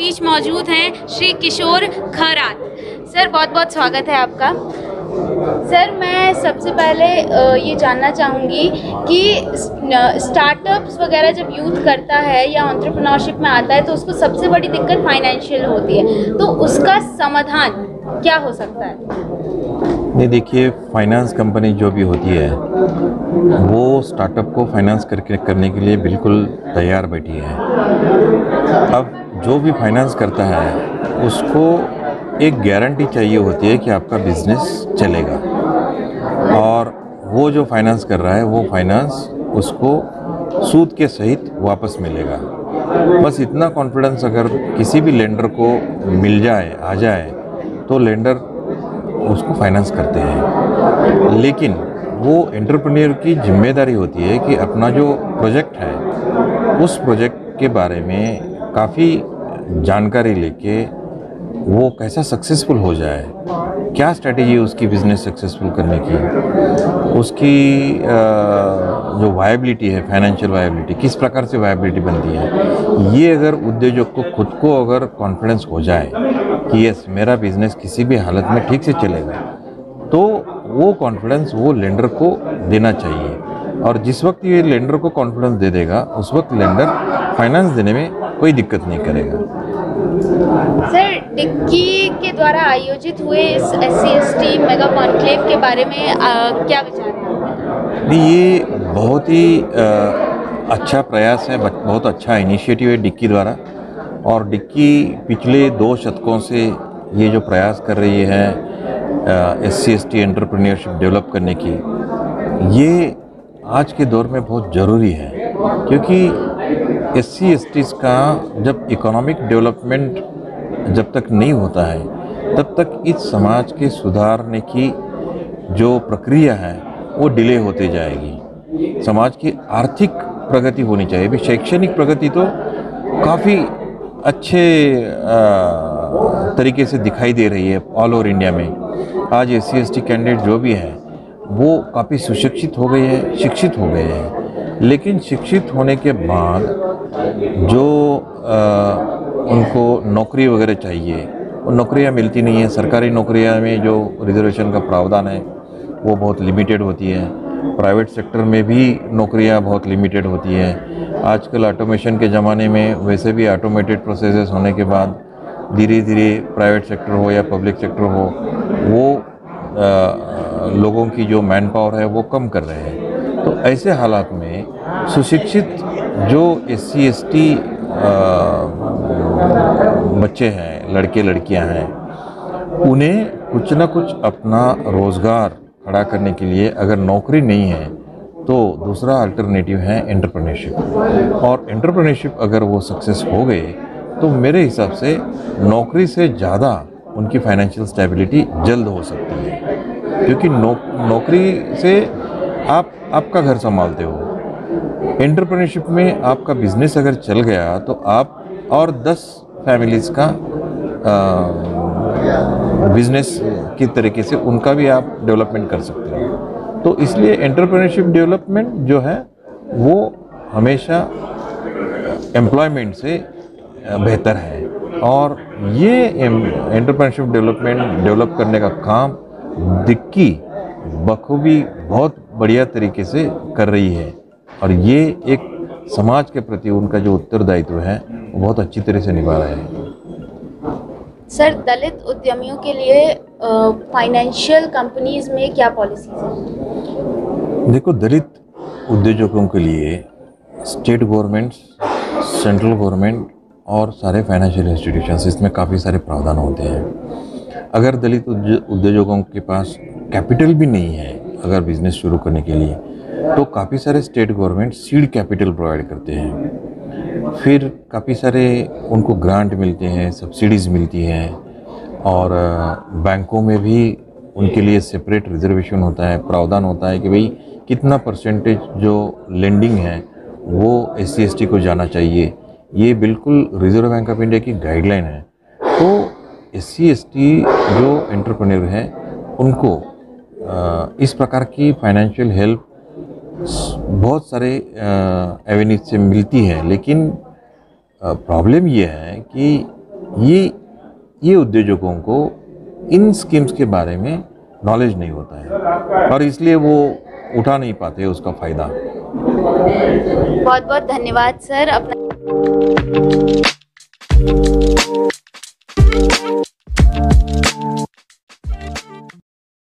बीच मौजूद हैं श्री किशोर खैरात। सर बहुत बहुत स्वागत है आपका। सर मैं सबसे पहले ये जानना चाहूँगी कि स्टार्टअप्स वगैरह जब यूथ करता है या एंटरप्रेन्योरशिप में आता है तो उसको सबसे बड़ी दिक्कत फाइनेंशियल होती है, तो उसका समाधान क्या हो सकता है? नहीं, देखिए, फाइनेंस कंपनी जो भी होती है वो स्टार्टअप को फाइनेंस करने के लिए बिल्कुल तैयार बैठी है। अब जो भी फाइनेंस करता है उसको एक गारंटी चाहिए होती है कि आपका बिजनेस चलेगा, और वो जो फाइनेंस कर रहा है वो फाइनेंस उसको सूद के सहित वापस मिलेगा। बस इतना कॉन्फिडेंस अगर किसी भी लेंडर को मिल जाए, आ जाए, तो लेंडर उसको फाइनेंस करते हैं। लेकिन वो एंटरप्रेन्योर की जिम्मेदारी होती है कि अपना जो प्रोजेक्ट है उस प्रोजेक्ट के बारे में काफ़ी जानकारी लेके वो कैसा सक्सेसफुल हो जाए, क्या स्ट्रैटेजी है उसकी बिज़नेस सक्सेसफुल करने की, उसकी जो वायबिलिटी है, फाइनेंशियल वायबिलिटी, किस प्रकार से वायबिलिटी बनती है, ये अगर उद्योजक को खुद को अगर कॉन्फिडेंस हो जाए कि यस मेरा बिज़नेस किसी भी हालत में ठीक से चलेगा, तो वो कॉन्फिडेंस वो लेंडर को देना चाहिए। और जिस वक्त ये लेंडर को कॉन्फिडेंस दे देगा उस वक्त लेंडर फाइनेंस देने में कोई दिक्कत नहीं करेगा। सर डिक्की के द्वारा आयोजित हुए इस SC/ST मेगा कॉन्क्लेव के बारे में क्या विचार है? नहीं, ये बहुत ही अच्छा प्रयास है, बहुत अच्छा इनिशिएटिव है डिक्की द्वारा। और डिक्की पिछले 2 शतकों से ये जो प्रयास कर रही है SC/ST एंटरप्रेन्योरशिप डेवलप करने की, ये आज के दौर में बहुत ज़रूरी है, क्योंकि SC/STs का जब इकोनॉमिक डेवलपमेंट जब तक नहीं होता है तब तक इस समाज के सुधारने की जो प्रक्रिया है वो डिले होते जाएगी। समाज की आर्थिक प्रगति होनी चाहिए। अभी शैक्षणिक प्रगति तो काफ़ी अच्छे तरीके से दिखाई दे रही है ऑल ओवर इंडिया में। आज SC/ST कैंडिडेट जो भी हैं वो काफ़ी सुशिक्षित हो गए हैं, शिक्षित हो गए हैं, लेकिन शिक्षित होने के बाद जो उनको नौकरी वगैरह चाहिए वो नौकरियां मिलती नहीं है। सरकारी नौकरियां में जो रिजर्वेशन का प्रावधान है वो बहुत लिमिटेड होती है। प्राइवेट सेक्टर में भी नौकरियां बहुत लिमिटेड होती है। आजकल ऑटोमेशन के ज़माने में वैसे भी ऑटोमेटेड प्रोसेसेस होने के बाद धीरे धीरे प्राइवेट सेक्टर हो या पब्लिक सेक्टर हो, वो लोगों की जो मैन पावर है वो कम कर रहे हैं। तो ऐसे हालात में सुशिक्षित जो SC/ST बच्चे हैं, लड़के लड़कियां हैं, उन्हें कुछ ना कुछ अपना रोज़गार खड़ा करने के लिए अगर नौकरी नहीं है तो दूसरा अल्टरनेटिव है एंटरप्रेन्योरशिप। और एंटरप्रेन्योरशिप अगर वो सक्सेस हो गए तो मेरे हिसाब से नौकरी से ज़्यादा उनकी फाइनेंशियल स्टेबिलिटी जल्द हो सकती है, क्योंकि नौकरी से आप आपका घर संभालते हो। एंटरप्रेन्योरशिप में आपका बिजनेस अगर चल गया तो आप और 10 फैमिलीज़ का बिजनेस की तरीके से उनका भी आप डेवलपमेंट कर सकते हो। तो इसलिए एंटरप्रेन्योरशिप डेवलपमेंट जो है वो हमेशा एम्प्लॉयमेंट से बेहतर है। और ये एंटरप्रेन्योरशिप डेवलप करने का काम डिक्की बखूबी बहुत बढ़िया तरीके से कर रही है, और ये एक समाज के प्रति उनका जो उत्तरदायित्व है वो बहुत अच्छी तरह से निभा रहे हैं। सर दलित उद्यमियों के लिए फाइनेंशियल कंपनीज में क्या पॉलिसीज हैं? देखो, दलित उद्योजकों के लिए स्टेट गवर्नमेंट, सेंट्रल गवर्नमेंट और सारे फाइनेंशियल इंस्टीट्यूशंस, इसमें काफ़ी सारे प्रावधान होते हैं। अगर दलित उद्योजकों के पास कैपिटल भी नहीं है अगर बिजनेस शुरू करने के लिए, तो काफ़ी सारे state government seed capital provide करते हैं। फिर काफ़ी सारे उनको ग्रांट मिलते हैं, सब्सिडीज़ मिलती हैं, और बैंकों में भी उनके लिए सेपरेट रिजर्वेशन होता है, प्रावधान होता है कि भाई कितना परसेंटेज जो लेंडिंग है वो SC/ST को जाना चाहिए। ये बिल्कुल रिजर्व बैंक ऑफ इंडिया की गाइडलाइन है। तो SC/ST जो एंटरप्रेन्योर हैं उनको इस प्रकार की फाइनेंशियल हेल्प बहुत सारे एवेन्यूज से मिलती है, लेकिन प्रॉब्लम ये है कि ये उद्योजकों को इन स्कीम्स के बारे में नॉलेज नहीं होता है और इसलिए वो उठा नहीं पाते उसका फ़ायदा। बहुत बहुत धन्यवाद सर अपना